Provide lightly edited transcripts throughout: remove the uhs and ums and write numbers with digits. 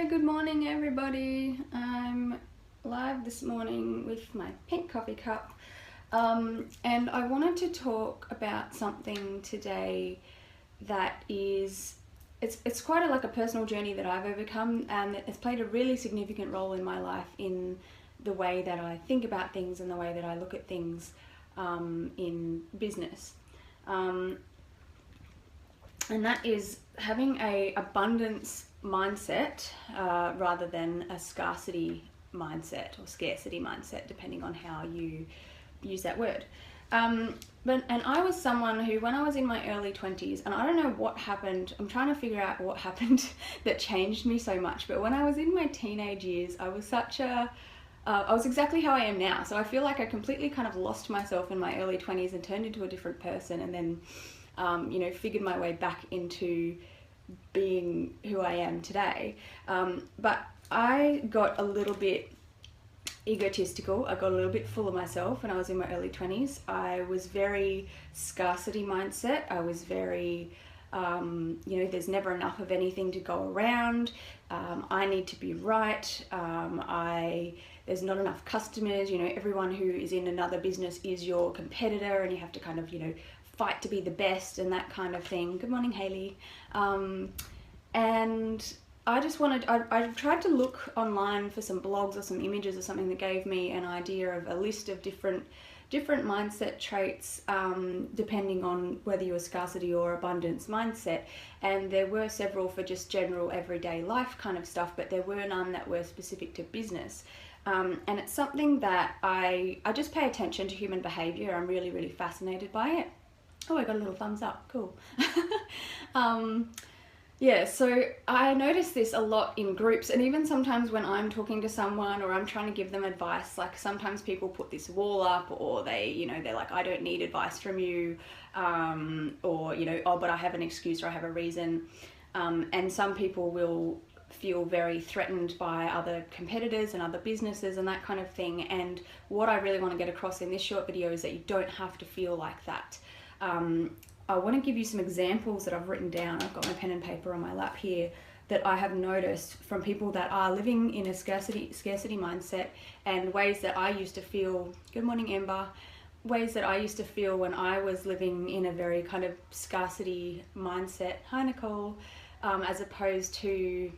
Good morning, everybody. I'm live this morning with my pink coffee cup, and I wanted to talk about something today that is it's quite like a personal journey that I've overcome, and it's played a really significant role in my life in the way that I think about things and the way that I look at things in business. And that is having a abundance mindset rather than a scarcity mindset or scarcity mindset, depending on how you use that word. And I was someone who, when I was in my early 20s, and I don't know what happened, I'm trying to figure out what happened that changed me so much, but when I was in my teenage years, I was I was exactly how I am now. So I feel like I completely kind of lost myself in my early 20s and turned into a different person, and then figured my way back into being who I am today. But I got a little bit egotistical. I got a little bit full of myself when I was in my early 20s. I was very scarcity mindset. I was very, there's never enough of anything to go around. I need to be right. There's not enough customers. Everyone who is in another business is your competitor, and you have to kind of, fight to be the best and that kind of thing. Good morning, Hayley. And I just I tried to look online for some blogs or some images or something that gave me an idea of a list of different mindset traits, depending on whether you're a scarcity or abundance mindset. And there were several for just general everyday life kind of stuff, but there were none that were specific to business. And it's something that I just pay attention to human behavior. I'm really, really fascinated by it. Oh, I got a little thumbs up. Cool. Yeah, so I notice this a lot in groups, and even sometimes when I'm talking to someone or I'm trying to give them advice, like sometimes people put this wall up, or they're like, I don't need advice from you, or, oh, but I have an excuse or I have a reason. And some people will feel very threatened by other competitors and other businesses and that kind of thing. And what I really want to get across in this short video is that you don't have to feel like that. I want to give you some examples that I've written down. I've got my pen and paper on my lap here that I have noticed from people that are living in a scarcity mindset, and ways that I used to feel. Good morning, Amber. Ways that I used to feel when I was living in a very kind of scarcity mindset. Hi, Nicole. As opposed to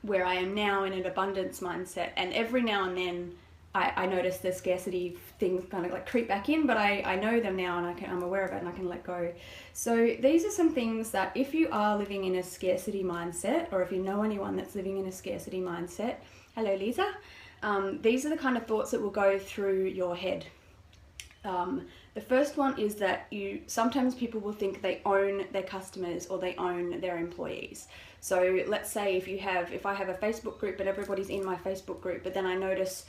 where I am now in an abundance mindset. And every now and then I notice the scarcity things kind of like creep back in, but I know them now, and I'm aware of it and I can let go. So these are some things that if you are living in a scarcity mindset, or if you know anyone that's living in a scarcity mindset, hello Lisa, these are the kind of thoughts that will go through your head. The first one is that sometimes people will think they own their customers or they own their employees. So let's say if I have a Facebook group and everybody's in my Facebook group, but then I notice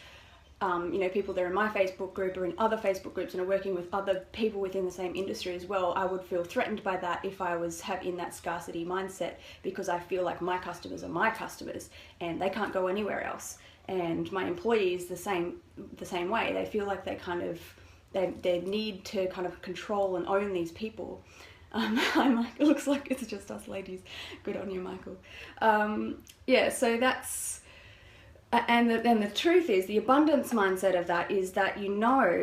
people that are in my Facebook group or in other Facebook groups and are working with other people within the same industry as well, I would feel threatened by that if I was in that scarcity mindset, because I feel like my customers are my customers and they can't go anywhere else. And my employees the same way. They feel like they need to kind of control and own these people. It looks like it's just us ladies. Good on you, Michael. Yeah, so that's. And the truth is, the abundance mindset of that is that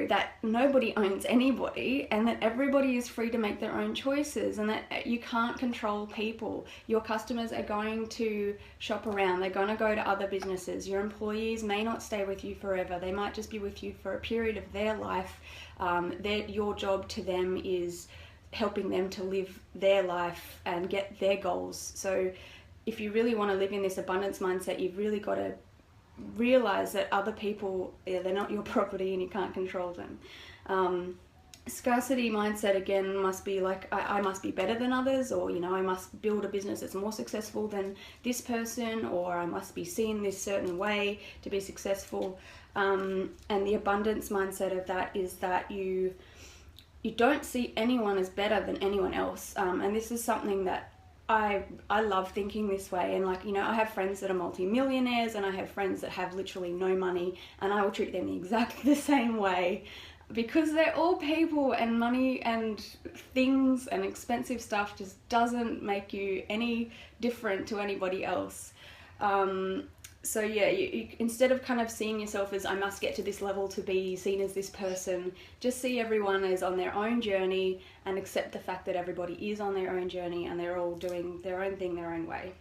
that nobody owns anybody, and that everybody is free to make their own choices, and that you can't control people. Your customers are going to shop around. They're going to go to other businesses. Your employees may not stay with you forever. They might just be with you for a period of their life. Your job to them is helping them to live their life and get their goals. So if you really want to live in this abundance mindset, you've really got to realize that other people, they're not your property and you can't control them. Scarcity mindset again must be like, I must be better than others, or I must build a business that's more successful than this person, or I must be seen this certain way to be successful. And the abundance mindset of that is that you don't see anyone as better than anyone else. And this is something that I love thinking this way. And I have friends that are multi-millionaires, and I have friends that have literally no money, and I will treat them exactly the same way, because they're all people, and money and things and expensive stuff just doesn't make you any different to anybody else. So yeah, you instead of kind of seeing yourself as I must get to this level to be seen as this person, just see everyone as on their own journey and accept the fact that everybody is on their own journey and they're all doing their own thing their own way,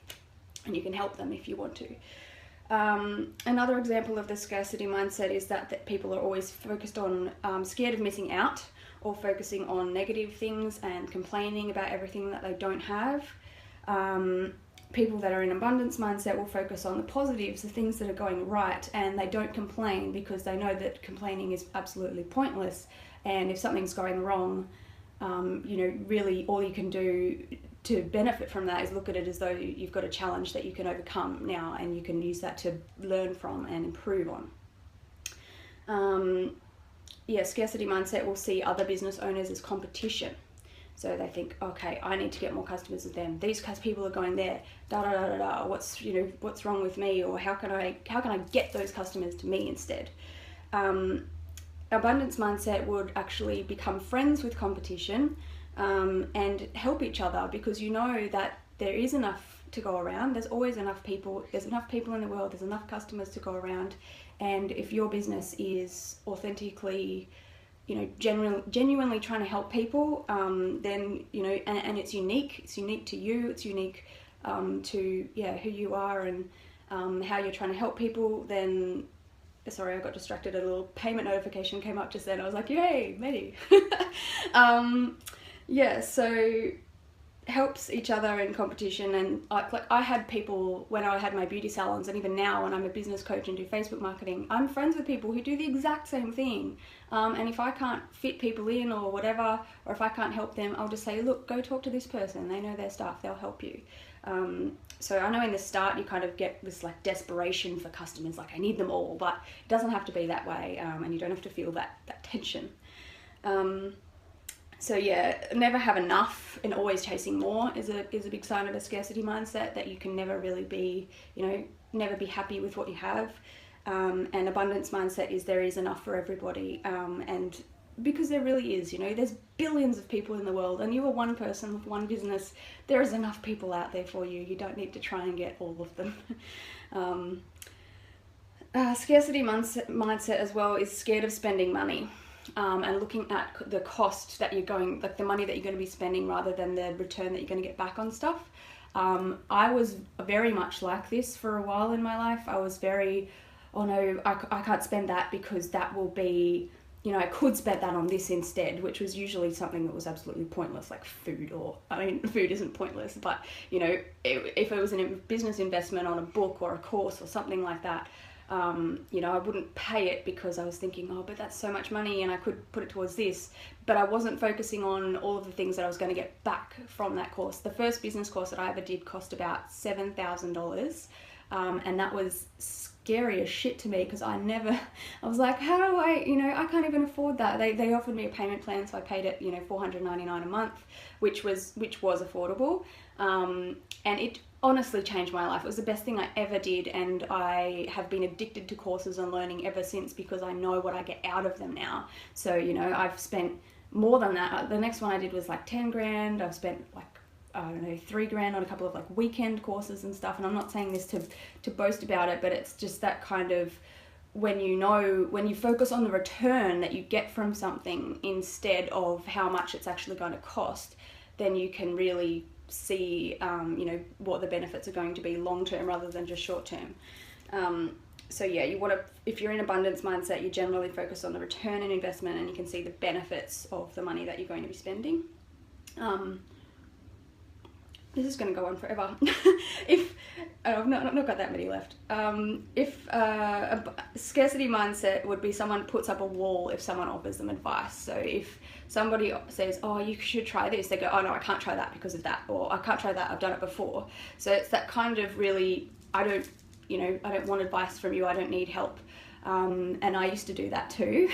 and you can help them if you want to. Another example of the scarcity mindset is that people are always focused on scared of missing out, or focusing on negative things and complaining about everything that they don't have. People that are in abundance mindset will focus on the positives, the things that are going right, and they don't complain because they know that complaining is absolutely pointless. And if something's going wrong, really all you can do to benefit from that is look at it as though you've got a challenge that you can overcome now, and you can use that to learn from and improve on. Scarcity mindset will see other business owners as competition. So they think, okay, I need to get more customers with them. These people are going there. Da da da da da. What's wrong with me? Or how can I get those customers to me instead? Abundance mindset would actually become friends with competition and help each other, because you know that there is enough to go around. There's always enough people. There's enough people in the world. There's enough customers to go around. And if your business is authentically, genuinely trying to help people, then, and it's unique to you, it's unique to, who you are and how you're trying to help people, then, sorry, I got distracted, a little payment notification came up just then, I was like, yay, Medi. So helps each other in competition. And I had people when I had my beauty salons, and even now when I'm a business coach and do Facebook marketing, I'm friends with people who do the exact same thing. And if I can't fit people in or whatever, or if I can't help them, I'll just say, look, go talk to this person. They know their stuff. They'll help you. So I know in the start you kind of get this like desperation for customers, like I need them all, but it doesn't have to be that way, and you don't have to feel that tension. Never have enough and always chasing more is a big sign of a scarcity mindset, that you can never really be, never be happy with what you have. And abundance mindset is there is enough for everybody, and because there really is, there's billions of people in the world, and you are one person with one business. There is enough people out there for you. You don't need to try and get all of them. Scarcity mindset as well is scared of spending money. And looking at the cost that you're going, like the money that you're going to be spending, rather than the return that you're going to get back on stuff. I was very much like this for a while in my life. I was very, oh no, I can't spend that because that will be, I could spend that on this instead, which was usually something that was absolutely pointless, like food, food isn't pointless, but, if it was a business investment on a book or a course or something like that, I wouldn't pay it because I was thinking, oh, but that's so much money and I could put it towards this. But I wasn't focusing on all of the things that I was going to get back from that course. The first business course that I ever did cost about $7,000. And that was scary as shit to me, because I was like, how do I can't even afford that. They offered me a payment plan, so I paid it, $499 a month, which was affordable. And it honestly changed my life. It was the best thing I ever did, and I have been addicted to courses and learning ever since, because I know what I get out of them now. So, I've spent more than that. The next one I did was like 10 grand. I've spent like, I don't know, 3 grand on a couple of like weekend courses and stuff. And I'm not saying this to boast about it, but it's just that kind of, when you focus on the return that you get from something instead of how much it's actually going to cost, then you can really see what the benefits are going to be long term rather than just short term. You want to, if you're in abundance mindset, you generally focus on the return on investment, and you can see the benefits of the money that you're going to be spending. This is going to go on forever. I've not got that many left. A scarcity mindset would be someone puts up a wall if someone offers them advice. So if somebody says, oh, you should try this, they go, oh no, I can't try that because of that, or I can't try that, I've done it before. So it's that kind of really, I don't want advice from you, I don't need help. And I used to do that too.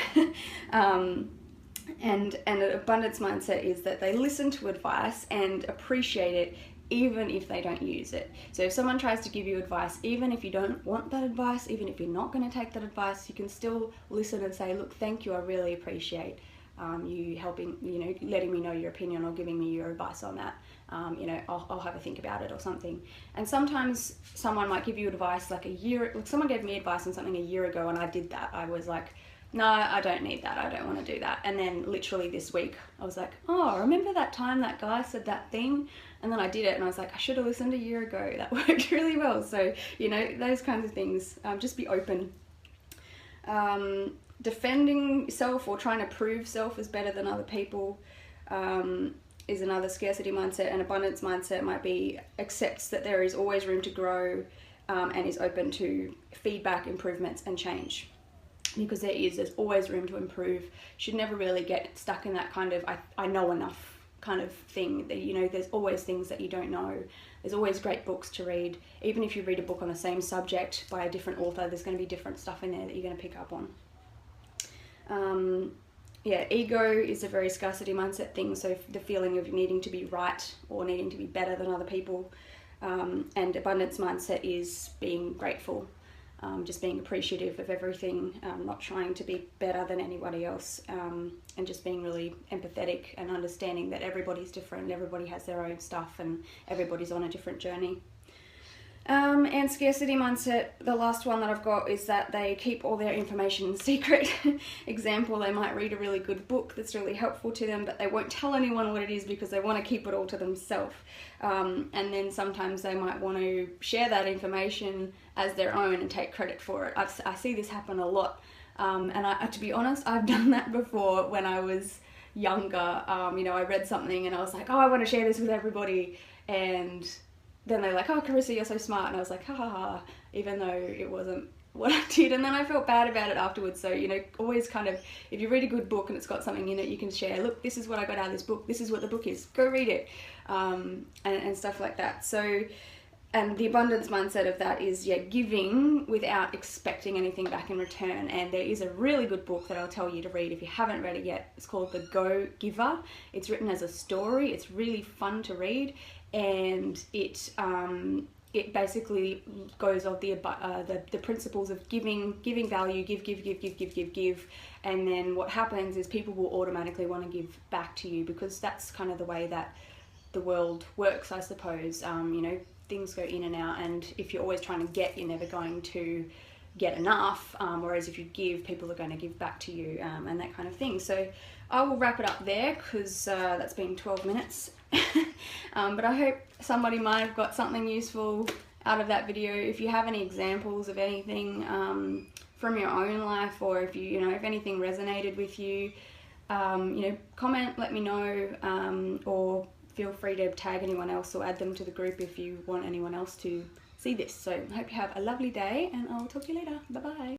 And an abundance mindset is that they listen to advice and appreciate it, even if they don't use it. So if someone tries to give you advice, even if you don't want that advice, even if you're not going to take that advice, you can still listen and say, look, thank you, I really appreciate you helping, you know, letting me know your opinion or giving me your advice on that. You know, I'll have a think about it or something. And sometimes someone might give you advice like someone gave me advice on something a year ago and I did that. I was like, no, I don't need that. I don't want to do that. And then literally this week, I was like, oh, remember that time that guy said that thing? And then I did it and I was like, I should have listened a year ago. That worked really well. So, you know, those kinds of things, just be open. Defending self or trying to prove self is better than other people is another scarcity mindset. And abundance mindset might be accepts that there is always room to grow and is open to feedback, improvements and change. Because there's always room to improve. Should never really get stuck in that kind of I know enough kind of thing. That, you know, there's always things that you don't know. There's always great books to read. Even if you read a book on the same subject by a different author, there's going to be different stuff in there that you're going to pick up on. Yeah, ego is a very scarcity mindset thing. So the feeling of needing to be right or needing to be better than other people. And abundance mindset is being grateful. Just being appreciative of everything, not trying to be better than anybody else, and just being really empathetic and understanding that everybody's different, everybody has their own stuff and everybody's on a different journey. And scarcity mindset, the last one that I've got is that they keep all their information secret. Example, they might read a really good book that's really helpful to them, but they won't tell anyone what it is because they want to keep it all to themselves. And then sometimes they might want to share that information as their own and take credit for it. I see this happen a lot. And to be honest, I've done that before when I was younger. You know, I read something and I was like, oh, I want to share this with everybody. And then they're like, oh, Carissa, you're so smart. And I was like, ha ha ha, even though it wasn't what I did. And then I felt bad about it afterwards. So, you know, always kind of, if you read a good book and it's got something in it, you can share, look, this is what I got out of this book. This is what the book is. Go read it. And stuff like that. So, and the abundance mindset of that is, yeah, giving without expecting anything back in return. And there is a really good book that I'll tell you to read if you haven't read it yet. It's called The Go Giver. It's written as a story. It's really fun to read. And it basically goes of the principles of giving value, give, and then what happens is people will automatically want to give back to you because that's kind of the way that the world works, I suppose. You know, things go in and out, and if you're always trying to get, you're never going to get enough, whereas if you give, people are going to give back to you, and that kind of thing. So I will wrap it up there because that's been 12 minutes. But I hope somebody might have got something useful out of that video. If you have any examples of anything from your own life, or if you know, if anything resonated with you, you know, comment, let me know, or feel free to tag anyone else or add them to the group if you want anyone else to see this. So I hope you have a lovely day and I'll talk to you later. Bye bye.